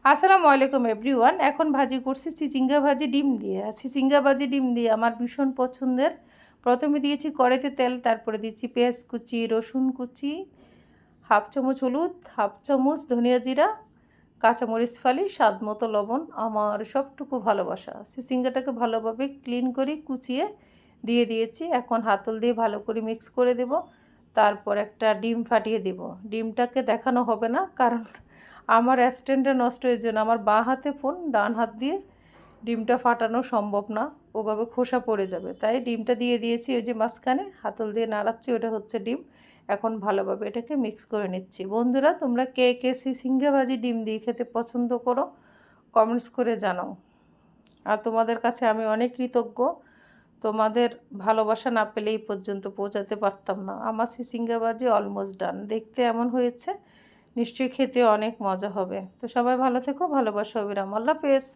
আসসালামু আলাইকুম এভরিওয়ান। এখন ভাজি করছি চিচিঙ্গা ভাজি ডিম দিয়ে। চিচিঙ্গা ভাজি ডিম দিয়ে আমার ভীষণ পছন্দের। প্রথমে দিয়েছি কড়াইতে তেল, তারপরে দিয়েছি পেঁয়াজ কুচি, রসুন কুচি, হাফ চামচ হলুদ, হাফ চামচ ধনিয়া জিরা, কাঁচামরিচ ফালি, স্বাদ মতো লবণ, আমার সবটুকু ভালোবাসা। চিচিঙ্গাটাকে ভালোভাবে ক্লিন করে কুচিয়ে দিয়ে দিয়েছি। এখন হাতল দিয়ে ভালো করে মিক্স করে দেব। তারপর একটা ডিম ফাটিয়ে দেব। ডিমটাকে দেখানো হবে না, কারণ আমার স্ট্যান্ডটা নষ্ট হয়ে জন্য আমার বাঁ হাতে ফোন, ডান হাত দিয়ে ডিমটা ফাটানো সম্ভব না, ওভাবে খোসা পড়ে যাবে। তাই ডিমটা দিয়ে দিয়েছি, ওই যে মাঝখানে হাতল দিয়ে নাড়াচ্ছি, ওটা হচ্ছে ডিম। এখন ভালোভাবে এটাকে মিক্স করে নিচ্ছি। বন্ধুরা, তোমরা কে কে চিচিঙ্গা ভাজি ডিম দিয়ে খেতে পছন্দ করো কমেন্টস করে জানাও। আর তোমাদের কাছে আমি অনেক কৃতজ্ঞ। তোমাদের ভালোবাসা না পেলে এই পর্যন্ত পৌঁছাতে পারতাম না। আমার চিচিঙ্গা ভাজি অলমোস্ট ডান। দেখতে এমন হয়েছে, নিশ্চয়ই খেতে অনেক মজা হবে। তো সবাই ভালো থেকো, ভালোবাসা অবিরাম। আল্লাহ হাফেজ।